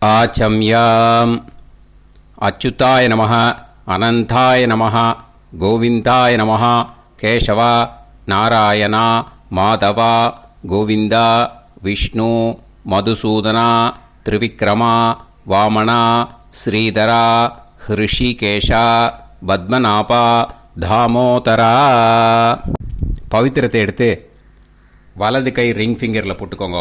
आचम्याम् अच्युताय नमः अनन्ताय नमः गोविन्दाय नमः केशव नारायण माधव गोविन्द विष्णु मधुसूदन त्रिविक्रम वामन श्रीधर ऋषिकेश पद्मनाभ தாமோதரா. பவித்திரத்தை எடுத்து வலது கை ரிங் ஃபிங்கரில் போட்டுக்கோங்க.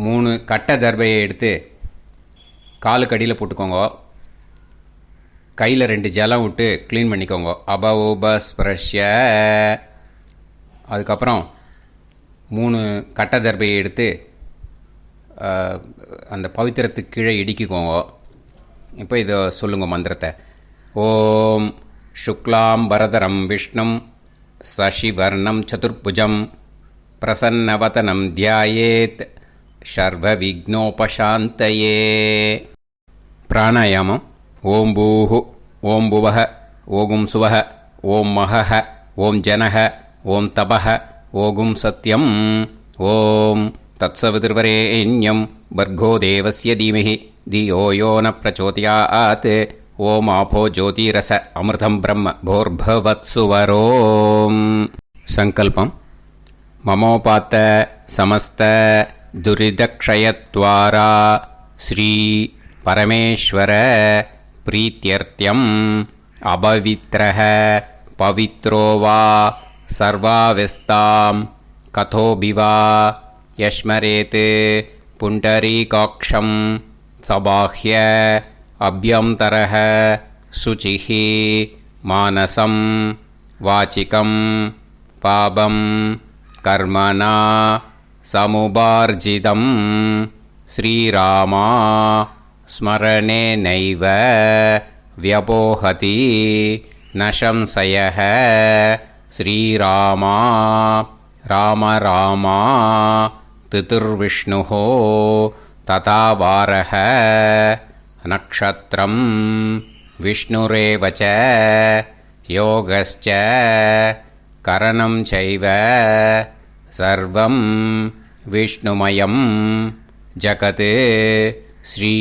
3 கட்டை தர்பையை எடுத்து காலுக்கு அடியில் போட்டுக்கோங்க. கையில் 2 ஜலம் விட்டு க்ளீன் பண்ணிக்கோங்க. அபவோபஸ்பிரஷ்ய. அதுக்கப்புறம் 3 கட்டை தர்பையை எடுத்து அந்த பவித்திரத்துக்கு கீழே இடிக்கிக்கோங்க. இப்போ இதை சொல்லுங்கள் மந்திரத்தை. ஓம் சுக்லாம்பரதரம் விஷ்ணும் சசிவர்ணம் சதுர்புஜம் பிரசன்னவதனம் தியாயேத் சர்வவிக்னோபசாந்தயே. பிராணாயாமம். ஓம் பூஹு ஓம் புவஹ ஓகும் சுவஹ ஓம் மஹஹ ஓம் ஜனஹ ஓம் தபஹ ஓகும் சத்யம் ஓம் தத்சவிதுர்வரேண்யம் பர்கோ தேவஸ்ய தீமஹி தியோ யோ ந பிரச்சோதயாத் ஓம் ஆபோ ஜோதிரச அமிர்தம் பிரம்ம போர்பவத்சுவரோம். சங்கல்பம். மமோபாத்த சமஸ்த துரிதக்ஷயத்வாரா ஸ்ரீ பரமேஸ்வர பிரீத்யர்த்தியம் அபவித்ரஹ பவித்ரோ வா சர்வாவஸ்தாம் கதோபிவா யஸ்மரேத் புண்டரீகாக்ஷம் சபாஹ்ய அப்யந்தரஹ சுசிஹ மானசம் வாச்சிகம் பாபம் கர்மணா சமுபார்ஜிதம் ஸ்ரீராமா ஸ்மரணேனைவ வ்யபோஹதி நசம்சயஹ ஸ்ரீராமா ராம ராமா திதிர்விஷ்ணுஹோ ததா வாரஹ நக்ஷத்ரம் விஷ்ணுரேவச யோகஸ்ச கரணம் சைவ சர்வம் விஷ்ணுமயம் ஜகத். ஸ்ரீ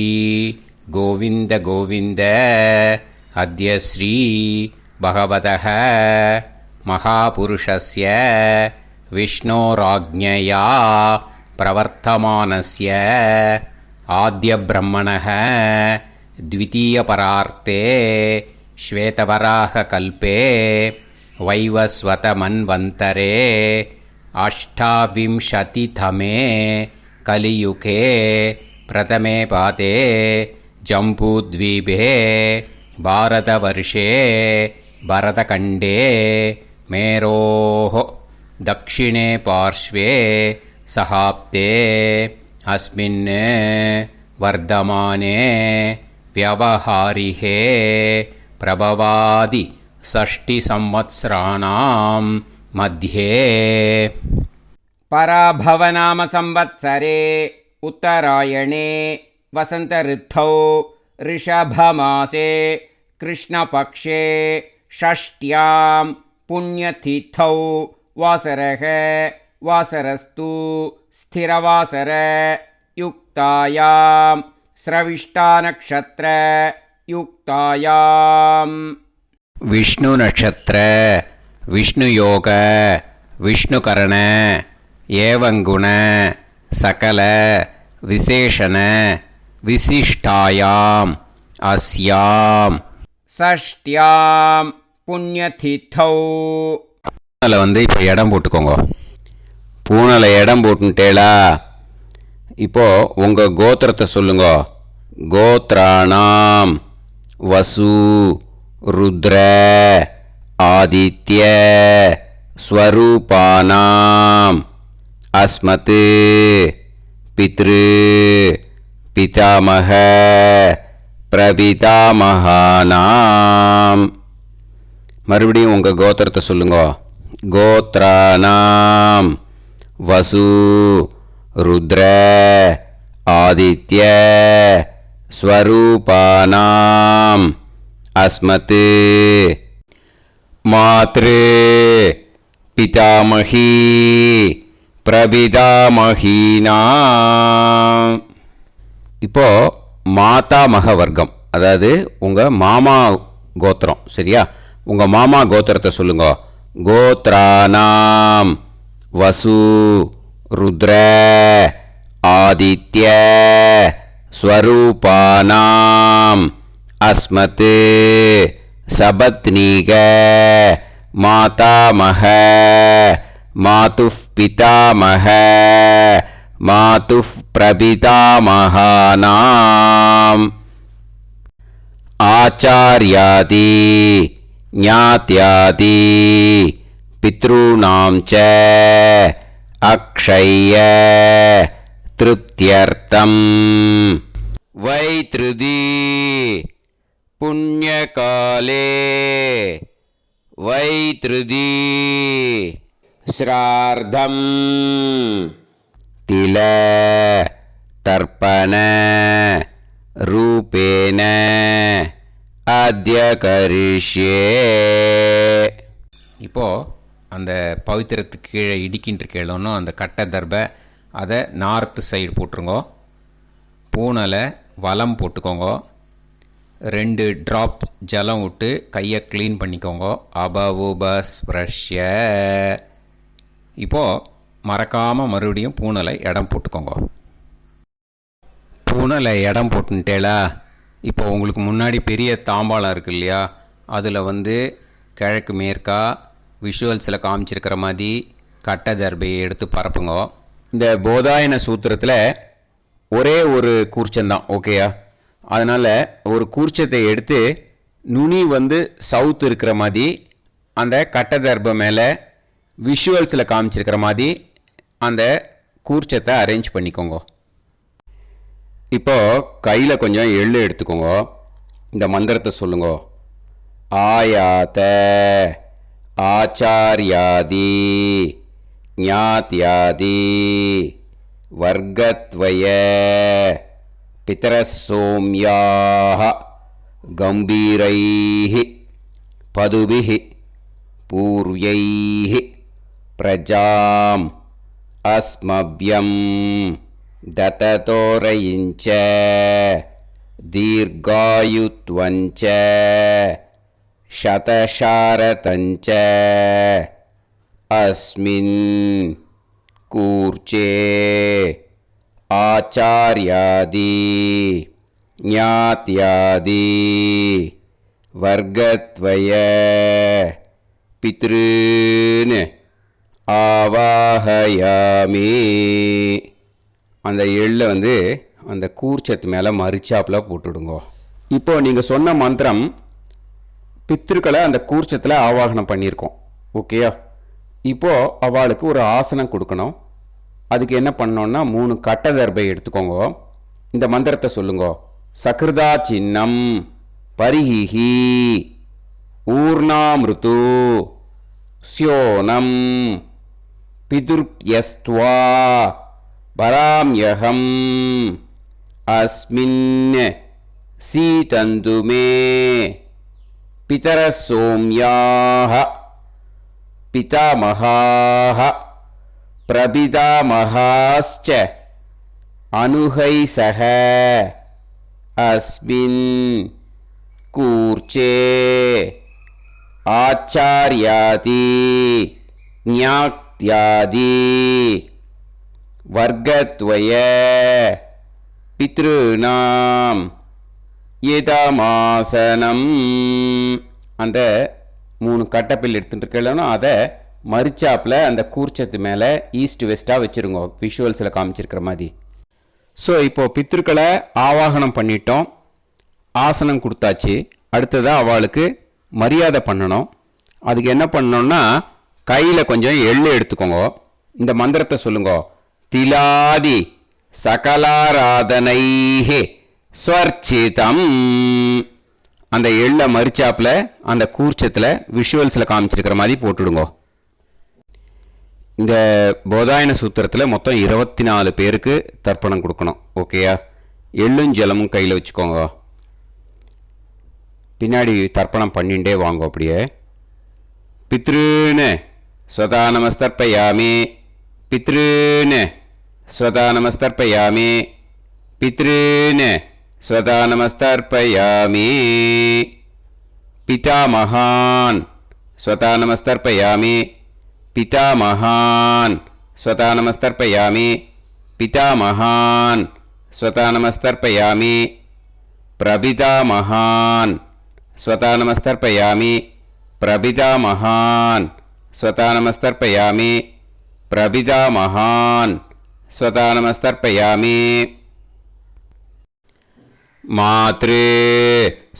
கோவிந்த கோவிந்த அத்ய ஸ்ரீ பகவதः மகாபுருஷஸ்ய விஷ்ணோராஜ்ஞயா பிரவர்த்தமானஸ்ய ஆத்யப்ரஹ்மணः द्वितीयपरार्ते श्वेतवराहकल्पे वैवस्वतमन्वन्तरे अष्टाविंशतितमे कलियुगे प्रथमे पादे जम्बूद्वीपे भारतवर्षे भरतखण्डे मेरोः दक्षिणे पार्श्वे सहाब्दे अस्मिन् वर्धमाने व्यवहारिहे प्रभवादि षष्टिसंवत्सराणां मध्ये पराभवनाम संवत्सरे उत्तरायणे वसंत ऋतौ ऋषभमासे कृष्णपक्षे षष्ट्यां पुण्यतिथौ वासरः वासरस्तु स्थिरवासर युक्तायां स्रविष्टा नक्षत्र युक्तायां विष्णु नक्षत्र विष्णु योग विष्णुकरण एवं गुण सकल विशेषण विशिष्टायां अस्यां षष्ट्यां पुण्यतिथौ. பூனலை இப்போ இடம் போட்டுக்கோங்க. பூனலை இடம் போட்டுட்டேளா? இப்போது உங்கள் கோத்திரத்தை சொல்லுங்க. கோத்ராணாம் வசு ருத்ர ஆதித்ய ஸ்வரூபானாம் அஸ்மத் பித்ரு பிதாமக பிரபிதாமகானாம். மறுபடியும் உங்கள் கோத்திரத்தை சொல்லுங்க. கோத்ராணாம் வசு ருத்ர ஆதித்ய ஸ்வரூபானாம் அஸ்மத் மாத்ரு பிதாமகி பிரபிதாமகீனாம். இப்போது மாதாமக வர்க்கம், அதாவது உங்கள் மாமா கோத்திரம், சரியா? உங்கள் மாமா கோத்திரத்தை சொல்லுங்க. கோத்ரானாம் வசு ருத்ர ஆதித்ய ஸ்வரூபானாம் அஸ்மத் சபத்னீக மாதாமக மாதுஃப் பிதாமக மாதுஃப் பிரபிதாமகானாம் ஆச்சார்யாதி ஞாத்யாதி பித்ருணாம் ச அக்ஷய திருப்தியர்த்தம் வைத்ருதி புண்ணியகாலே வைத்ருதி ஸ்ரார்த்தம் தில தர்ப்பண ரூபேன அத்ய கரிஷ்யே. இப்போது அந்த பவித்திரத்துக்கு கீழே இடிக்கின்ற கேளோன்னு அந்த கட்டை தர்பை அதை நார்த்து சைடு போட்டுருங்கோ. பூனலை வலம் போட்டுக்கோங்க. 2 ட்ராப் ஜலம் விட்டு கையை க்ளீன் பண்ணிக்கோங்க. அபவுபஸ்ப்ரஷ்ய. இப்போது மறக்காமல் மறுபடியும் பூனலை இடம் போட்டுக்கோங்க. பூனலை இடம் போட்டுட்டேலா, இப்போ உங்களுக்கு முன்னாடி பெரிய தாம்பாளம் இருக்கு இல்லையா, அதில் கிழக்கு மேற்கா விஷுவல்ஸில் காமிச்சிருக்கிற மாதிரி கட்டை தர்பையை எடுத்து பரப்புங்க. இந்த போதாயன சூத்திரத்தில் ஒரே ஒரு கூர்ச்சந்தான், ஓகேயா? அதனால் ஒரு கூர்ச்சத்தை எடுத்து நுனி சவுத் இருக்கிற மாதிரி அந்த கட்டை தர்பை மேலே விஷுவல்ஸில் காமிச்சிருக்கிற மாதிரி அந்த கூர்ச்சத்தை அரேஞ்ச் பண்ணிக்கோங்க. இப்போது கையில் கொஞ்சம் எள்ளு எடுத்துக்கோங்க. இந்த மந்திரத்தை சொல்லுங்க. ஆயாத ஆச்சார்யாதி ஞாத்யாதி வர்க்கத்வய பிதரசோம்யாஹ கம்பீரைஹி பதுபிஹி பூர்வைஹி பிரஜாம் அஸ்மப்யம் தததோரயிஞ்ச தீர்காயுத்வஞ்ச சதசாரதஞ்ச அஸ்மின் கூர்ச்சே ஆச்சார்யாதி ஞாத்யாதி வர்க்கத்வய பித்ருன் ஆவாஹயாமி. அந்த எள்ளை அந்த கூர்ச்சத்து மேலே மரிச்சாப்பில் போட்டுவிடுங்க. இப்போது நீங்கள் சொன்ன மந்திரம் பித்ருக்களை அந்த கூர்ச்சத்தில் ஆவாகனம் பண்ணியிருக்கோம், ஓகேயா? இப்போது அவளுக்கு ஒரு ஆசனம் கொடுக்கணும். அதுக்கு என்ன பண்ணோன்னா 3 கட்டை தர்பை எடுத்துக்கோங்க. இந்த மந்திரத்தை சொல்லுங்க. சக்ருதா சின்னம் பரிஹிஹி ஊர்ணாமிருத்து ஸ்யோனம் பிதுர்யஸ்த்வா பராம்யகம் அஸ்மின் சீதந்துமே பிதரசோம்யாஹ பிதாமகாஹ பிரபிதாமகாஸ்ச அனுகைசஹ அஸ்மின் கூர்ச்சே ஆச்சார்யாதி ஞாத்யாதி வர்க்கத்வய பித்ருநாம் இதமாசனம். அந்த 3 கட்டப்பில் எடுத்துகிட்டு இருக்கலன்னா அதை மரிச்சாப்பில் அந்த கூர்ச்சத்து மேலே ஈஸ்ட் வெஸ்ட்டாக வச்சுருங்க, விஷுவல்ஸில் காமிச்சிருக்கிற மாதிரி. ஸோ இப்போது பித்ருக்களை ஆவாகனம் பண்ணிட்டோம், ஆசனம் கொடுத்தாச்சு. அடுத்ததாக அவளுக்கு மரியாதை பண்ணணும். அதுக்கு என்ன பண்ணணும்னா கையில் கொஞ்சம் எள்ளு எடுத்துக்கோங்க. இந்த மந்திரத்தை சொல்லுங்க. திலாதி சகலாராதனைஹே ஸ்வர்ச்சிதம். அந்த எள்ளை மரிச்சாப்பில் அந்த கூர்ச்சத்தில் விஷுவல்ஸில் காமிச்சிருக்கிற மாதிரி போட்டுடுங்க. இந்த போதாயன சூத்திரத்தில் மொத்தம் 24 பேருக்கு தர்ப்பணம் கொடுக்கணும், ஓகேயா? எள்ளும் ஜலமும் கையில் வச்சுக்கோங்க. பின்னாடி தர்ப்பணம் பண்ணிகிட்டே வாங்க. அப்படியே பித்ருன்னு ஸ்வதா நமஸ்தர்ப்பயாமி பித்ருன்னு ஸ்வதா நமஸ்தர்ப்பயாமி पितॄन् स्वधा नमस्तर्पयामि पितामहान् स्वधा नमस्तर्पयामि पितामहान् स्वधा नमस्तर्पयामि पितामहान् स्वधा नमस्तर्पयामि प्रपितामहान् स्वधा नमस्तर्पयामि प्रपितामहान् स्वधा नमस्तर्पयामि प्रपितामहान् स्वधा नमस्तर्पयामि मातृ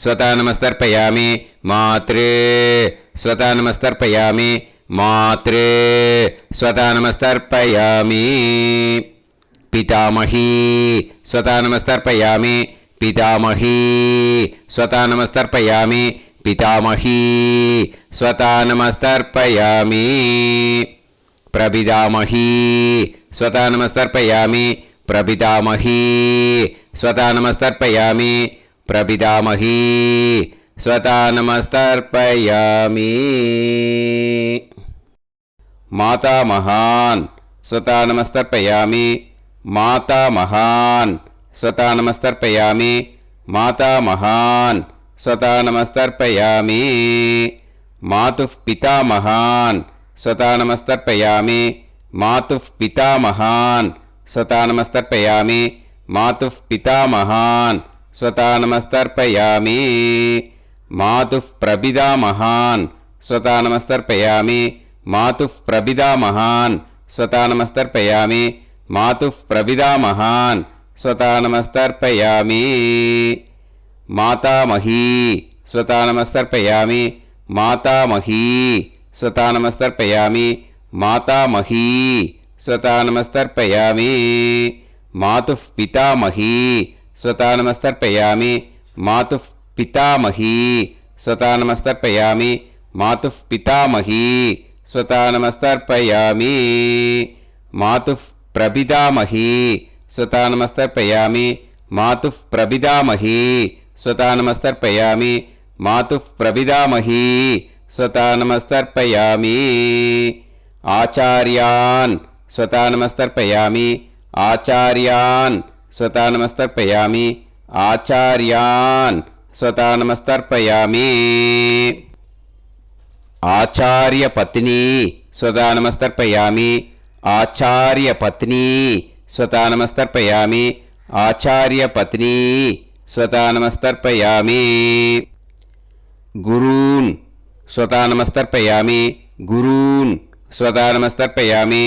स्वधा नमस्तर्पयामि मातृ स्वधा नमस्तर्पयामि मातृ स्वधा नमस्तर्पयामि पितामही स्वधा नमस्तर्पयामि पितामही स्वधा नमस्तर्पयामि पितामही स्वधा नमस्तर्पयामि प्रपितामही स्वधा नमस्तर्पयामि प्रपितामही स्वधा नमस्तर्पयामि प्रपितामही स्वधा नमस्तर्पयामि मातामहान् स्वधा नमस्तर्पयामि मातामहान् स्वधा नमस्तर्पयामि मातामहान् स्वधा नमस्तर्पयामि मातुः पितामहान् स्वधा नमस्तर्पयामि मातुः पितामहान् स्वधा नमस्तर्पयामि मातुः पितामहान् स्वधा नमस्तर्पयामि मातुः प्रपितामहान् स्वधा नमस्तर्पयामि मातुः प्रपितामहान् स्वधा नमस्तर्पयामि मातुः प्रपितामहान् स्वधा नमस्तर्पयामि मातामही स्वधा नमस्तर्पयामि मातामही स्वधा नमस्तर्पयामि मातामही स्वधा नमस्तर्पयामि मातुः पितामही स्वधा नमस्तर्पयामि मातुः पितामही स्वधा नमस्तर्पयामि मातुः पितामही स्वधा नमस्तर्पयामि मातुः प्रपितामही स्वधा नमस्तर्पयामि मातुः प्रपितामही स्वधा नमस्तर्पयामि मातुः प्रपितामही स्वधा नमस्तर्पयामि आचार्यान् स्वधा नमस्तर्पयामि आचार्यान् स्वधा नमस्तर्पयामि आचार्यान् स्वधा नमस्तर्पयामि आचार्यपत्नी स्वधा नमस्तर्पयामि आचार्यपत्नी स्वधा नमस्तर्पयामि आचार्यपत्नी स्वधा नमस्तर्पयामि गुरून् स्वधा नमस्तर्पयामि गुरून् स्वधा नमस्तर्पयामि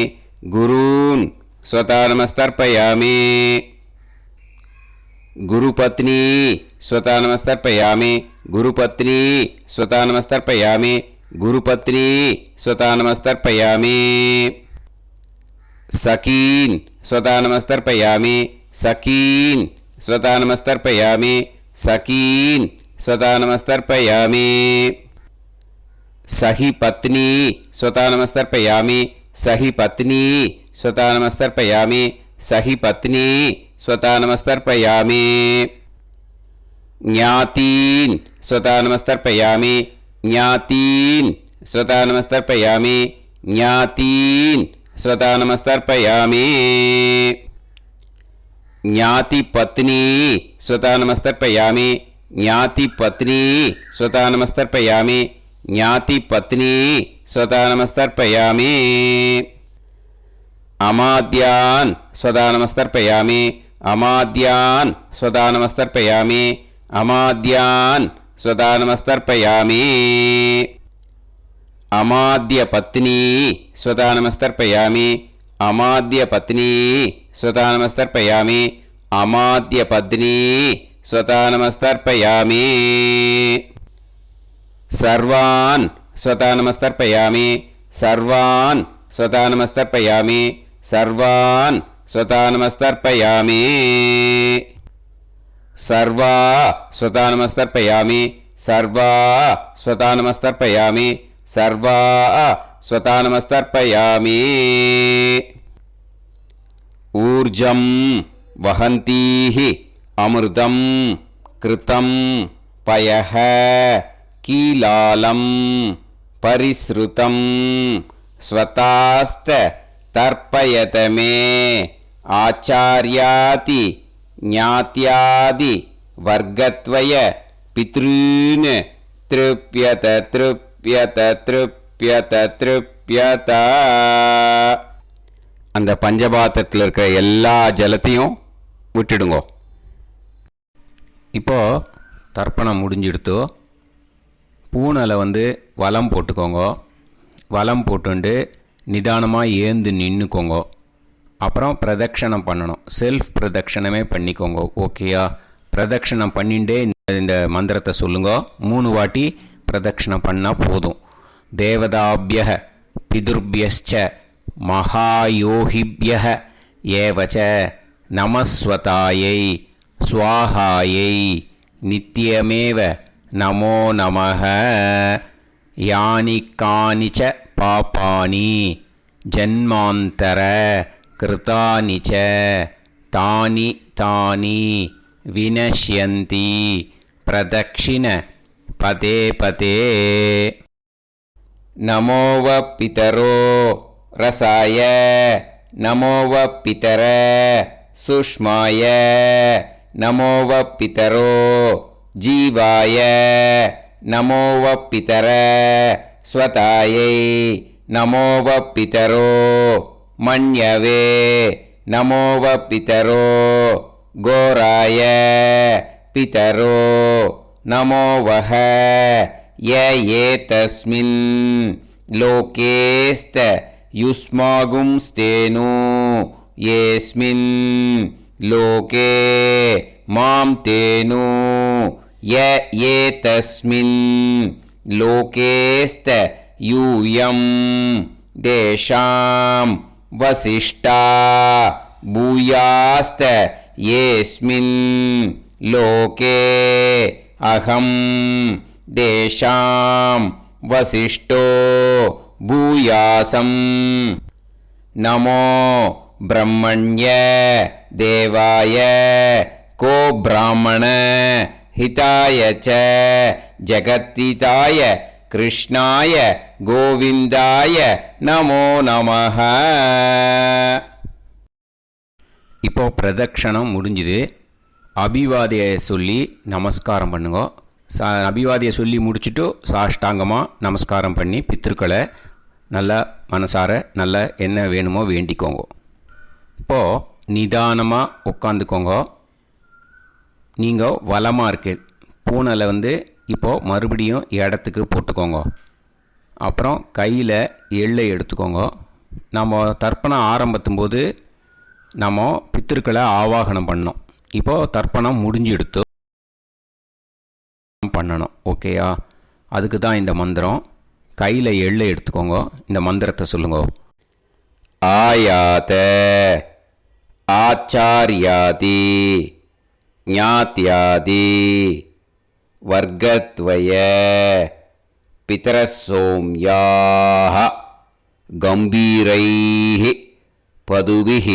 गुरून् स्वधा नमस्तर्पयामि गुरुपत्नी स्वधा नमस्तर्पयामि गुरुपत्नी स्वधा नमस्तर्पयामि गुरुपत्नी स्वधा नमस्तर्पयामि सखीन् स्वधा नमस्तर्पयामि सखीन् स्वधा नमस्तर्पयामि सखीन् स्वधा नमस्तर्पयामि सही पत्नी स्वधा नमस्तर्पयामि सही पत्नी स्वधा नमस्तर्पयामि सही पत्नी स्वधा नमस्तर्पयामि ज्ञातीन् स्वधा नमस्तर्पयामि ज्ञातीन् स्वधा नमस्तर्पयामि ज्ञातीन् स्वधा नमस्तर्पयामि ज्ञातिपत्नी स्वधा नमस्तर्पयामि ज्ञातिपत्नी स्वधा नमस्तर्पयामि ज्ञातिपत्नी स्वधा नमस्तर्पयामि अमाद्यान् स्वधा नमस्तर्पयामि अमाद्यान् स्वधा नमस्तर्पयामि अमाद्यान् स्वधा नमस्तर्पयामि अमाद्यपत्नी स्वधा नमस्तर्पयामि अमाद्यपत्नी स्वधा नमस्तर्पयामि अमाद्यपत्नी स्वधा नमस्तर्पयामि सर्वान् स्वधा नमस्तर्पयामि सर्वान् स्वधा नमस्तर्पयामि सर्वान् स्वधा नमस्तर्पयामि सर्वा स्वधा नमस्तर्पयामि सर्वा स्वधा नमस्तर्पयामि सर्वा स्वधा नमस्तर्पयामि ऊर्जं वहन्तीः अमृतं कृतं पयः कीलालं परिसृतं स्वतास्त तर्पयत मे आचार्याति ஞாத்யாதி வர்க்கத்வய பித்ருன் திருப்யத திருப்யத திருப்யத திருப்யத. அந்த பஞ்சபாத்திரத்தில் இருக்கிற எல்லா ஜலத்தையும் விட்டுடுங்கோ. இப்போது தர்ப்பணம் முடிஞ்சிடுத்தோ பூனலை வலம் போட்டுக்கோங்க. வலம் போட்டுண்டு நிதானமாக ஏந்து நின்றுக்கோங்க. அப்புறம் பிரதட்சணம் பண்ணணும். செல்ஃப் பிரதட்சணமே பண்ணிக்கோங்க. ஓகேயா? பிரதட்சணம் பண்ணிண்டே இந்த மந்திரத்தை சொல்லுங்க. 3 வாட்டி பிரதட்சணம் பண்ணால் போதும். தேவதாபிய பிதுர்பியஸ்ச மகாயோகிபிய ஏவச்ச நமஸ்வதாயை ஸ்வாஹாயை நித்யமேவ நமோ நமஹ. யானி கானிச்ச பாபானி ஜன்மாந்தர கிருதானி ச தானி தானி வினஷ்யந்தி பிரதக்ஷிண பதே பதே. நமோவ பிதரோ ரசாய நமோவ பிதர சுஷ்மாய நமோவ பிதரோ ஜீவாய நமோவ பிதர ஸ்வதாயை நமோவ பிதரோ மன்யவே நமோவ பிதரோ கோராய பிதரோ நமோவஹ. ஏதஸ்மின் லோகேஸ்த யுஸ்மாகும்ஸ்தேனு ஏஸ்மின் லோகே மாம் தேனு. ஏதஸ்மின் லோகேஸ்த யூயம் தேஷாம் வசிஷ்டா பூயாஸ்த ஏஸ்மின் லோகே அகம் தேஷாம் வசிஷ்டோ பூயாசம். நமோ பிரம்மண்ய தேவாய கோ பிராமண ஹிதாய ச ஜகத்ஹிதாய கிருஷ்ணாய கோவிந்தாய நமோ நமஹ. இப்போ பிரதட்சணம் முடிஞ்சுது. அபிவாதியை சொல்லி நமஸ்காரம் பண்ணுங்க. அபிவாதியை சொல்லி முடிச்சுட்டு சாஷ்டாங்கமாக நமஸ்காரம் பண்ணி பித்திருக்களை நல்லா மனசார நல்லா என்ன வேணுமோ வேண்டிக்கோங்க. இப்போது நிதானமாக உட்காந்துக்கோங்க. நீங்கள் வலமாக இருக்கு பூனலை இப்போது மறுபடியும் இடத்துக்கு போட்டுக்கோங்க. அப்புறம் கையில் எள்ளை எடுத்துக்கோங்க. நம்ம தர்ப்பணம் ஆரம்பத்தும் போது நம்ம பித்திருக்களை ஆவாகனம் பண்ணோம். இப்போது தர்ப்பணம் முடிஞ்சு எடுத்து பண்ணணும். ஓகேயா? அதுக்கு தான் இந்த மந்திரம். கையில் எள்ளை எடுத்துக்கோங்க. இந்த மந்திரத்தை சொல்லுங்க. ஆயாத ஆச்சாரியாதி ஞாத்யாதி வர்க்கத்வய பிதரசோம்யாஹ கம்பீரைஹ பதுபிஹ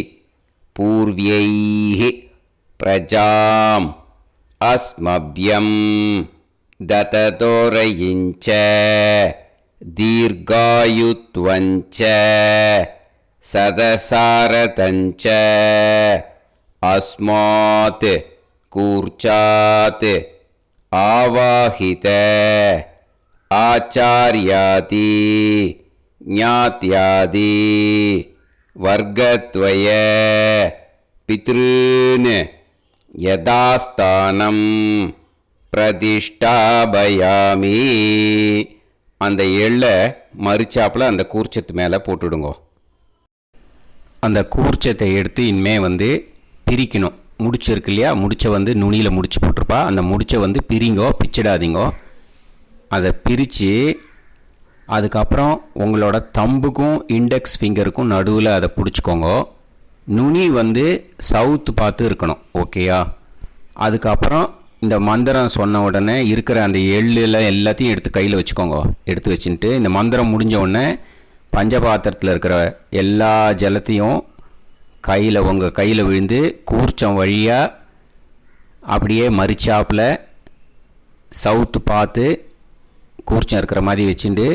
பூர்வ்யைஹ பிரஜாம் அஸ்மப்யம் தததோரயிஞ்ச தீர்காயுத்வஞ்ச சதசாரதஞ்ச அஸ்மாத் கூர்ச்சாத் ஆவாஹித ஆச்சார்யாதி ஞாத்யாதி வர்க்கத்வய பித்ருன் யதாஸ்தானம் பிரதிஷ்டாபயாமி. அந்த எள்ளை மறிச்சாப்பில் அந்த கூர்ச்சத்து மேலே போட்டுடுங்கோ. அந்த கூர்ச்சத்தை எடுத்து இனிமே பிரிக்கணும். முடிச்சு இருக்கு இல்லையா? முடிச்சை நுனியில் முடிச்சு போட்டிருப்பா. அந்த முடிச்சை பிரிங்கோ, பிச்சிடாதீங்கோ. அதை பிரித்து அதுக்கப்புறம் உங்களோட தம்புக்கும் இண்டெக்ஸ் ஃபிங்கருக்கும் நடுவில் அதை பிடிச்சிக்கோங்க. நுனி சவுத்து பார்த்து இருக்கணும். ஓகேயா? அதுக்கப்புறம் இந்த மந்திரம் சொன்ன உடனே இருக்கிற அந்த எள்ளில் எல்லாத்தையும் எடுத்து கையில் வச்சுக்கோங்க. எடுத்து வச்சுட்டு இந்த மந்திரம் முடிஞ்ச உடனே பஞ்சபாத்திரத்தில் இருக்கிற எல்லா ஜலத்தையும் உங்கள் கையில் விழுந்து கூர்ச்சம் வழியாக அப்படியே மறிச்சாப்பில் சவுத்து பார்த்து கூர்ச்சம் இருக்கிற மாதிரி வச்சுட்டு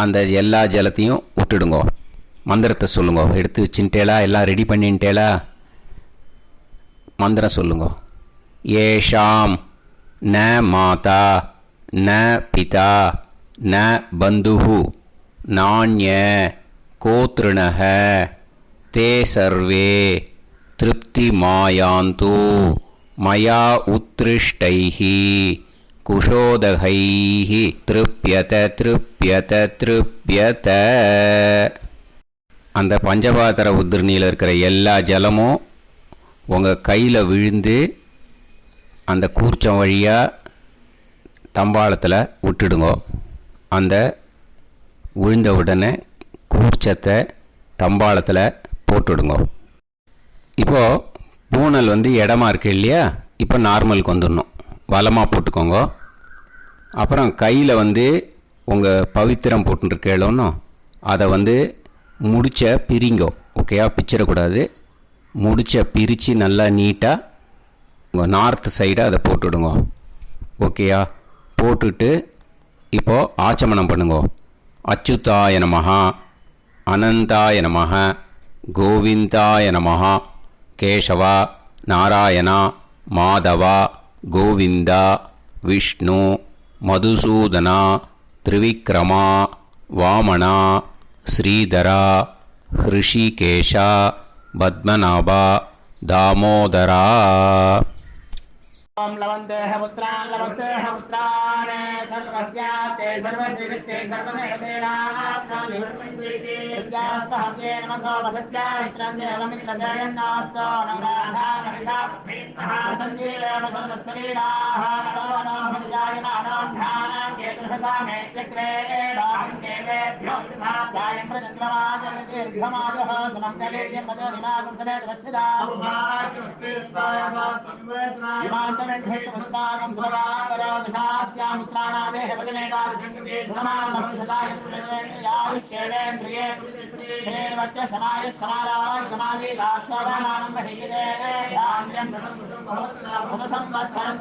அந்த எல்லா ஜலத்தையும் விட்டுடுங்கோ. மந்திரத்தை சொல்லுங்க. எடுத்து வச்சுட்டேலா? எல்லாம் ரெடி பண்ணிட்டேலா? மந்திரம் சொல்லுங்க. ஏஷாம் ந மாதா ந பிதா ந பந்துஹு நாண்ய கோத்ருணஹ தே சர்வே திருப்திமாயாந்து மயா உத்ருஷ்டைஹி குஷோதகைஹி திருப்யத திருப்யத திருப்யத. அந்த பஞ்சபாத்திர உதிரணியில் இருக்கிற எல்லா ஜலமும் உங்கள் கையில் விழுந்து அந்த கூர்ச்சம் வழியாக தம்பாளத்தில் விட்டுடுங்க. அந்த விழுந்த உடனே கூர்ச்சத்தை தம்பாளத்தில் போட்டுடுங்க. இப்போது பூனல் இடமா இருக்கு இல்லையா, இப்போ நார்மலுக்கு வந்துடணும். வலமாக போட்டுக்கோங்க. அப்புறம் கையில் உங்கள் பவித்திரம் போட்டுருக்கேளோன்னு அதை முடிச்ச பிரிங்கோ. ஓகேயா, பிச்சிடக்கூடாது. முடிச்ச பிரித்து நல்லா நீட்டாக உங்கள் நார்த் சைடை அதை போட்டுவிடுங்க. ஓகேயா, போட்டுட்டு இப்போது ஆச்சமனம் பண்ணுங்க. அச்சுதாய நமஹ, அனந்தாய நமஹ, கோவிந்தாய நமஹ, கேசவா, நாராயணா, மாதவா, கோவிந்தா, விஷ்ணு, மதுசூதனா, திரிவிக்ரமா, வாமனா, ஸ்ரீதரா, ஹிருஷிகேஷா, பத்மநாபா, தாமோதரா. ओम लवन्तेह पुत्रान् लवन्तेह पुत्रान् सर्वस्याप्ते सर्वश्रीवित्ते सर्वदेवतेनाप्नोति विद्यास्पहव्ये नमसो वसत्या मित्रं देवमित्रजयन्नास्तो नवराधानविधा सञ्जीवेम सरदस्सवीराः नमो नमोऽधिजायमानोऽन्धानां केतुर्हसामेत्यग्रे बाहुं देवेभ्यो गायं प्रचन्द्रमाजर्दीर्घमायुः सुमङ्गलीर्यमदोरिमागं समेतरस्यदा विमानमेघस्वभद्रागं सुभगान्तरो दशास्यामित्राणादेह वदनेकाभिषङ्गते समानमभविषदाय पुरुषेन्द्रियायुष्येवेन्द्रिये हेर्वच्च समायुः समारागमाली दाक्षावामानं बहिगिदे धान्यं सदसंवत्सरं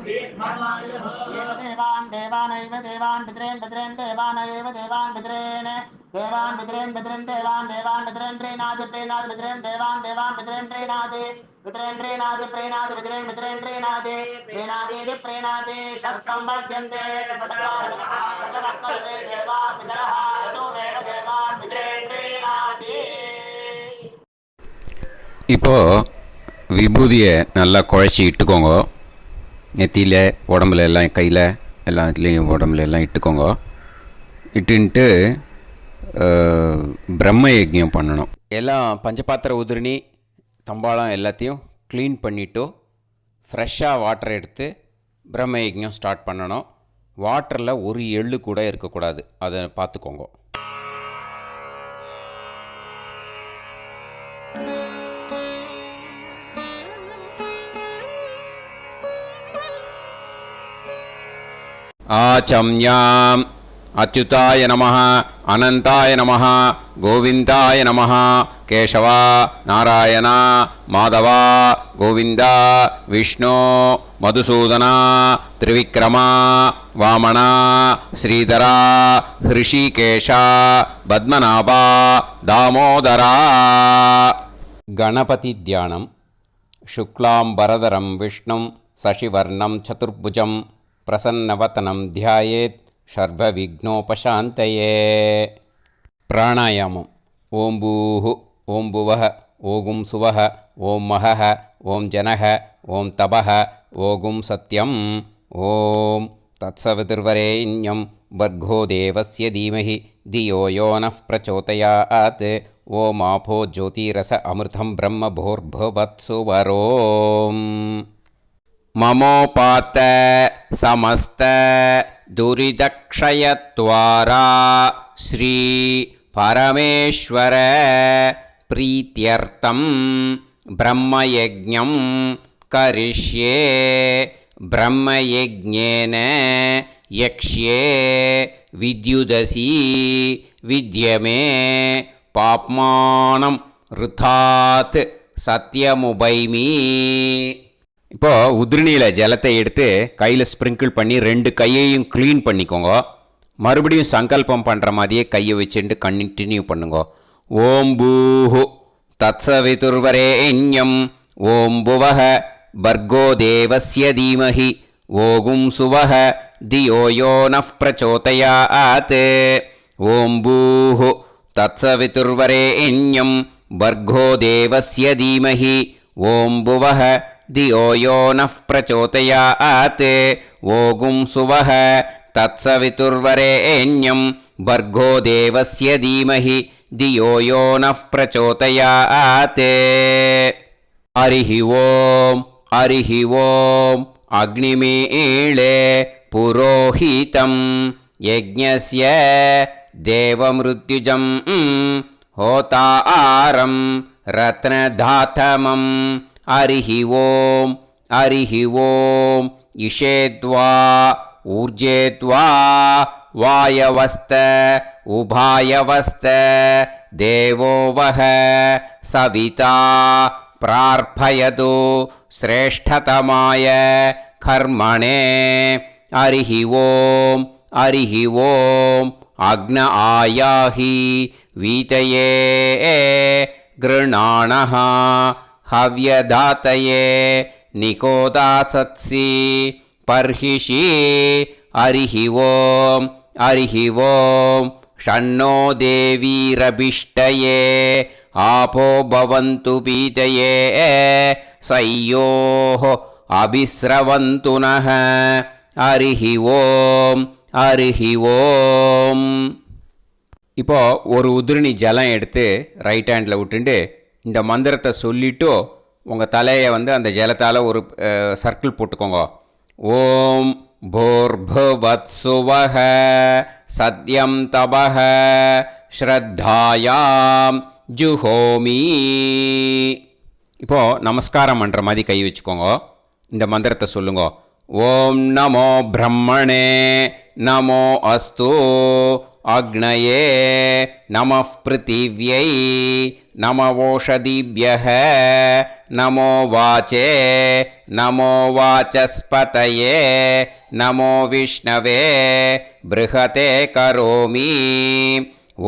एव देवान् देवानैव देवान् पितॄन् पितॄन् देवानैव देवान् पितॄन् देवान् पितॄन् पितॄन् देवान् देवान् पितॄन् प्रीणाति प्रीणाति पितॄन् देवान् देवान् पितॄन् प्रीणाति पितॄन् प्रीणाति प्रीणाति पितॄन् पितॄन् प्रीणाति प्रीणाति प्रीणाति षट्संवर्ध्यन्ते सचवर्तते देवा पितरः ततो देव देवान् पितॄन् प्रीणाति. இப்போது விபூதியை நல்லா குழச்சி இட்டுக்கோங்க. நெத்தியில், உடம்புல எல்லாம், கையில் எல்லாத்துலேயும் உடம்புல எல்லாம் இட்டுக்கோங்க. இட்டுன்ட்டு பிரம்ம யஜ்ஞம் பண்ணணும். எல்லாம் பஞ்சபாத்திர உதிரணி தம்பாளம் எல்லாத்தையும் க்ளீன் பண்ணிவிட்டு ஃப்ரெஷ்ஷாக வாட்டர் எடுத்து பிரம்ம யஜ்ஞம் ஸ்டார்ட் பண்ணணும். வாட்டரில் ஒரு எள்ளு கூட இருக்கக்கூடாது, அதை பார்த்துக்கோங்க. ஆச்சம்யாம் அச்சுதாய நமஹ, அனந்தாய நமஹ, கோவிந்தாய நமஹ, கேசவா, நாராயணா, மாதவா, கோவிந்தா, விஷ்ணு, மதுசூதனா, திரிவிக்ரமா, வாமனா, ஸ்ரீதரா, ஹிருஷிகேஷா, பத்மநாபா, தாமோதரா. கணபதி தியானம். சுக்லாம்பரதரம் விஷ்ணும் சசிவர்ணம் சதுர்புஜம் பிரசன்னவதனம் தியாயேத் சர்வவிக்னோபசாந்தயே. பிராணாயாமம். ஓம் பூஹு ஓம் புவஹ ஓகும் சுவஹ ஓம் மஹஹ ஓம் ஜனஹ ஓம் தபஹ ஓகும் சத்யம். ஓம் தத்சவிதுர்வரேண்யம் வர்கோ தேவஸ்ய தீமஹி தியோ யோ நः பிரச்சோதயாத். ஓம் ஆபோ ஜோதிரஸ அமிர்தம் பிரம்ம பூர்புவத்சு வரோம். மமோபாத்த சமஸ்த துரிதக்ஷயத்வாரா ஸ்ரீ பரமேஸ்வர பிரீத்யர்த்தம் பிரம்மயஜ்ஞம் கரிஷ்யே. பிரம்மயஜ்ஞேன யக்ஷ்யே வித்யுதசி வித்யமே பாப்மானம் ருதாத் சத்யமுபைமி. இப்போது உதிரணியில் ஜலத்தை எடுத்து கையில் ஸ்ப்ரிங்கிள் பண்ணி 2 கையையும் க்ளீன் பண்ணிக்கோங்க. மறுபடியும் சங்கல்பம் பண்ணுற மாதிரியே கையை வச்சுட்டு கண்டினியூ பண்ணுங்க. ஓம் பூஹு தத்சவிதுர்வரேண்யம் ஓம் புவஹ भर्गो देवस्य धीमहि ओगुं सुवः धियो यो नः प्रचोदयात् ॐ भूः तत्सवितुर्वरेण्यं भर्गो देवस्य धीमहि ॐ भुवः धियो यो नः प्रचोदयात् ओगुं सुवः तत्सवितुर्वरेण्यं भर्गो देवस्य धीमहि धियो यो नः प्रचोदयात् हरिः ॐ अग्निमीळे पुरोहितं यज्ञस्य देवमृत्युजं होतारं रत्नधातमं हरिः ॐ इषेद्वा ऊर्जेद्वा वायवस्त उभायवस्त देवो वः सविता प्रार्थयतु श्रेष्ठतमाय कर्मणे हरिः ॐ अग्न आयाहि वीतये गृणाणः हव्यदातये निकोदासत्सि पर्हिषि हरिः ॐ षण्णो देवीरभिष्टये आपो भवन्तु पीतये सयोः अभिस्रवन्तु नः हरिः ॐ இப்போ ஒரு உதிரணி ஜலம் எடுத்து ரைட் ஹேண்டில் விட்டுண்டு இந்த மந்திரத்தை சொல்லிவிட்டு உங்கள் தலையை வந்து அந்த ஜலத்தால் ஒரு சர்க்கிள் போட்டுக்கோங்க. ஓம் भूर्भुवत्सुवः सत्यं तपः ஸ்ரத்தாயாம் ஜுஹோமி. இப்போது நமஸ்காரம் பண்ணுற மாதிரி கை வச்சுக்கோங்க. இந்த மந்திரத்தை சொல்லுங்க. ஓம் நமோ பிரம்மணே நமோ அஸ்து அக்னயே நமः பிருத்திவ்யை நமவோஷதிभ्यः நமோ வாச்சே நமோ வாசஸ்பதயே நமோ விஷ்ணவே ப்ருஹதே கரோமி.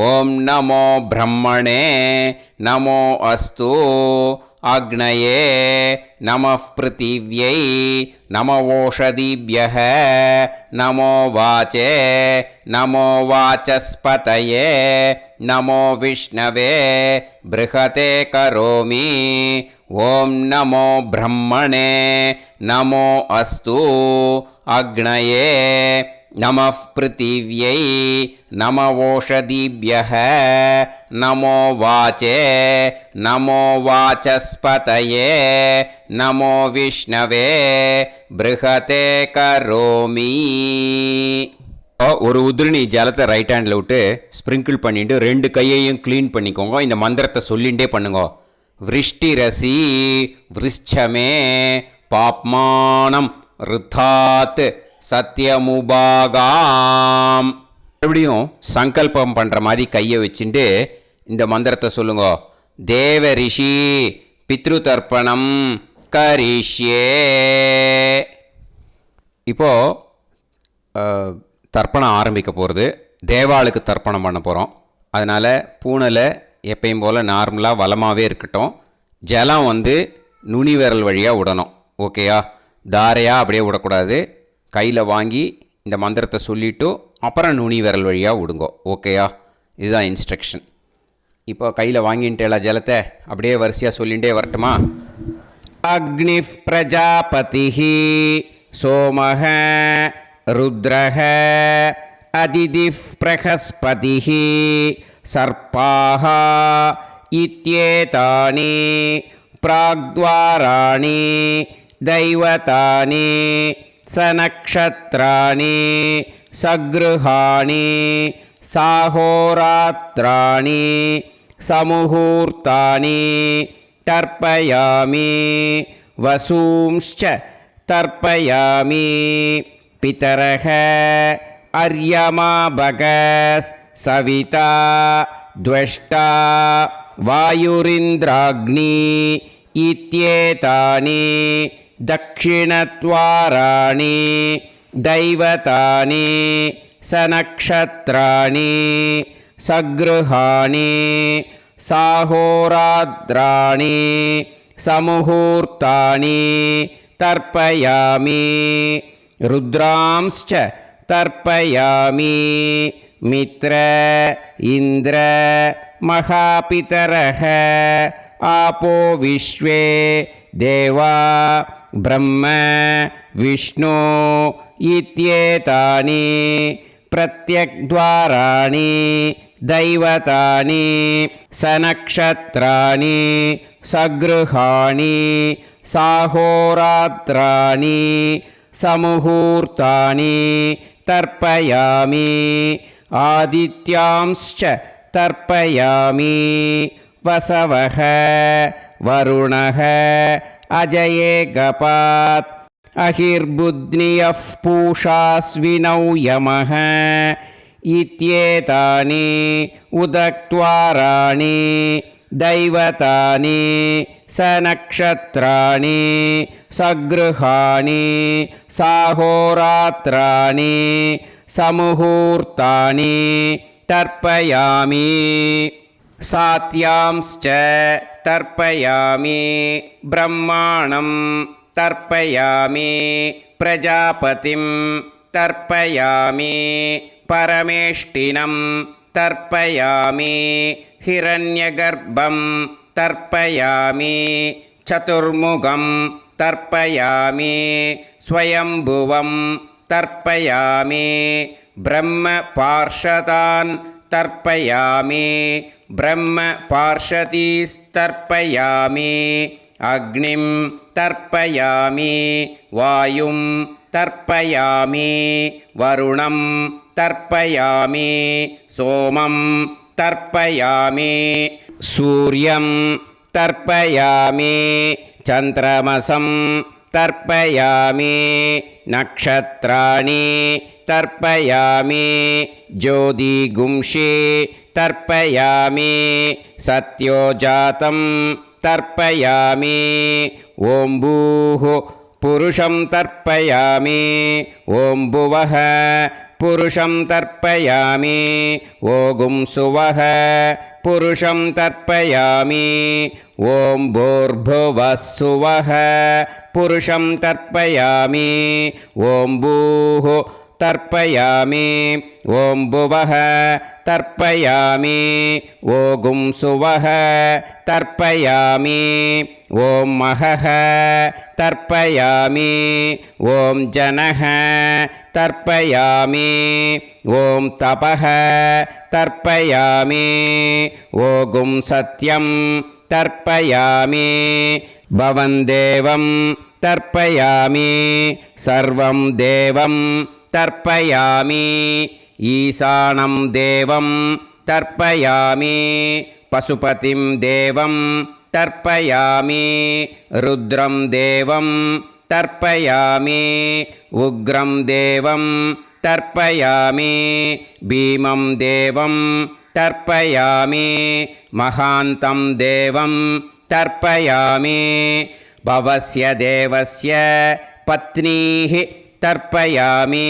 ஓம் நமோ பிரம்மணே நமோ அஸ்து அக்னயே நமः பிருத்திவ்யை நமவோஷதிभ्यः நமோ வாச்சே நமோ வாசஸ்பதயே நமோ விஷ்ணவே ப்ருஹதே கரோமி. ஓம் நமோ பிரம்மணே நமோ அஸ்து அக்னயே நமः பிருத்திவ்யை நமவோஷதிभ्यः நமோ வாச்சே நமோ வாசஸ்பதயே நமோ விஷ்ணவே ப்ருஹதே கரோமி. ஒரு உதிரணி ஜலத்தை ரைட் ஹேண்டில் விட்டு ஸ்ப்ரிங்கிள் பண்ணிட்டு ரெண்டு கையையும் க்ளீன் பண்ணிக்கோங்க. இந்த மந்திரத்தை சொல்லிகிட்டே பண்ணுங்க. விருஷ்டிரசி விருஷ்சமே பாப்மானம் ருத்தாத் சத்யமுபாகாம். மறுபடியும் சங்கல்பம் பண்ணுற மாதிரி கையை வச்சுட்டு இந்த மந்திரத்தை சொல்லுங்க. தேவ ரிஷி பித்ரு தர்ப்பணம் கரிஷ்யே. இப்போது தர்ப்பணம் ஆரம்பிக்க போகிறது. தேவாளுக்கு தர்ப்பணம் பண்ண போகிறோம். அதனால் பூனையில் எப்பயும் போல் நார்மலாக வளமாகவே இருக்கட்டும். ஜலம் வந்து நுனி விரல் வழியாக விடணும். ஓகேயா? தாரையாக அப்படியே விடக்கூடாது. கையில் வாங்கி இந்த மந்திரத்தை சொல்லிவிட்டு அப்புறம் நுனி விரல் வழியாக விடுங்கோ. ஓகேயா? இதுதான் இன்ஸ்ட்ரக்ஷன். இப்போ கையில் வாங்கிட்டேல ஜலத்தை அப்படியே வரிசையாக சொல்லிகிட்டே வரட்டுமா? அக்னி பிரஜாபதி சோமஹ ருத்ரஹ அதிதி பிரகஸ்பதி சர்ப்பாஹ இத்யேதானி பிராக்த்வாராணி தைவதானி சநக்ஷத்ராணி சக்ருஹாணி சாஹோராத்ராணி சமுஹூர்த்தானி தர்ப்பயாமி வசூம்ச்ச தர்ப்பயாமி. பிதரஹ அர்யமா பகஸ் சவிதா த்வஷ்டா வாயுரிந்திராக்னி இத்யேதானி தக்ஷிணத்வாராணி தைவதானி சநக்ஷத்ராணி சக்ருஹாணி சாஹோராத்ராணி समुहूर्तानि तर्पयामि रुद्रांश्च तर्पयामि मित्र इन्द्र महापितरः आपो विश्वे देवा ब्रह्म विष्णु इत्येतानि प्रत्यग्द्वाराणि दैवतानि सनक्षत्राणि सगृहाणि साहोरात्राणि समुहूर्तानि तर्पयामि आदित्यांश्च तर्पयामि वसवः वरुणः अजयेगपात् अहिर्बुध्नियः पूषास्विनौ यमः इत्येतानि उदक्त्वाराणि दैवतानि सनक्षत्राणि सगृहाणि साहोरात्राणि समुहूर्तानि तर्पयामि सात्यांश्च तर्पयामि ब्रह्माणं तर्पयामि प्रजापतिं तर्पयामि परमेष्टिनं तर्पयामि हिरण्यगर्भं तर्पयामि चतुर्मुखं तर्पयामि स्वयंभुवं तर्पयामि ब्रह्मपार्षदान् तर्पयामि ब्रह्मपार्षदीस्तर्पयामि अग्निं तर्पयामि वायुं तर्पयामि वरुणं तर्पयामि सोमं तर्पयामि सूर्यं तर्पयामि चन्द्रमसं तर्पयामि नक्षत्राणि तर्पयामि ज्योतिगुंषि तर्पयामि सत्योजातं तर्पयामि ॐ भूः पुरुषं तर्पयामि ॐ भुवः पुरुषं तर्पयामि ॐ सुवः पुरुषं तर्पयामि ॐ भूर्भुवः सुवः पुरुषं तर्पयामि ॐ भूः तर्पयामि ॐ भुवः तर्पयामि ॐ सुवः तर्पयामि ॐ महः तर्पयामि ॐ जनः तर्पयामि ॐ तपः तर्पयामि ॐ सत्यं तर्पयामि भवन् देवं तर्पयामि सर्वं देवं तर्पयामि ईशानं देवं तर्पयामि पशुपतिं देवं तर्पयामि रुद्रं देवं तर्पयामि उग्रं देवं तर्पयामि भीमं देवं तर्पयामि महान्तं देवं तर्पयामि भवस्य देवस्य पत्नीः तर्पयामि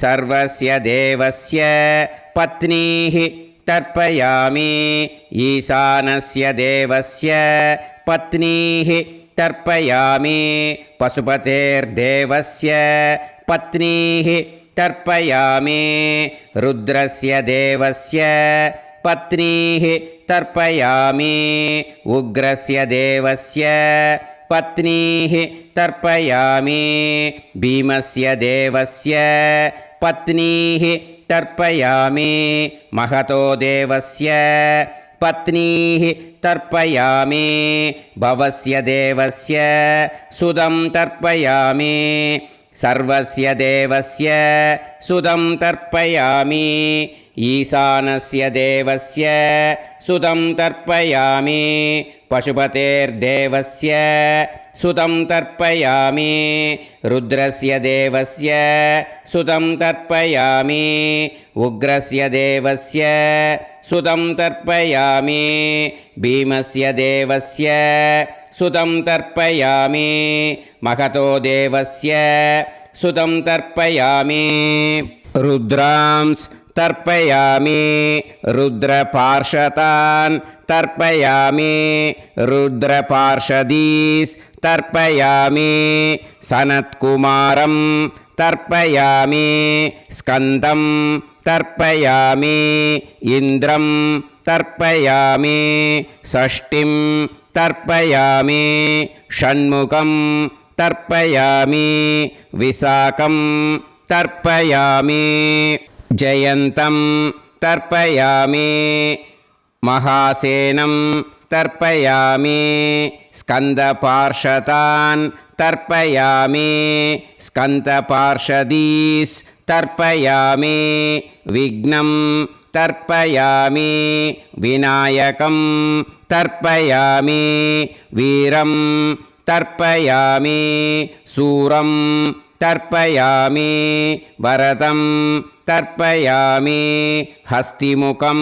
सर्वस्य देवस्य पत्नीः तर्पयामि ईशानस्य देवस्य पत्नीः तर्पयामि पशुपतेर्देवस्य पत्नीः तर्पयामि रुद्रस्य देवस्य पत्नीः तर्पयामि उग्रस्य देवस्य पत्नीः तर्पयामि भीमस्य देवस्य पत्नीः तर्पयामि महतो देवस्य पत्नीः तर्पयामि भवस्य देवस्य सुदं तर्पयामि सर्वस्य देवस्य सुदं तर्पयामि ईशानस्य देवस्य सुदं तर्पयामि पशुपतेर्देवस्य सुदं तर्पयामि रुद्रस्य देवस्य सुदं तर्पयामि उग्रस्य देवस्य सुदं तर्पयामि भीमस्य देवस्य सुदं तर्पयामि महतो देवस्य सुदं तर्पयामि रुद्रांस् तर्पयामि रुद्रपार्षदान् तर्पयामि रुद्रपार्षदीस् तर्पयामि सनत्कुमारं तर्पयामि स्कन्दं तर्पयामि इन्द्रं तर्पयामि षष्टिं तर्पयामि षण्मुखं तर्पयामि विशाखं तर्पयामि जयन्तं तर्पयामि महासेनं तर्पयामि स्कन्दपार्षदान् तर्पयामि स्कन्दपार्षदीस् तर्पयामि विघ्नं तर्पयामि विनायकं तर्पयामि वीरं तर्पयामि सूरं तर्पयामि वरदं तर्पयामि हस्तिमुखं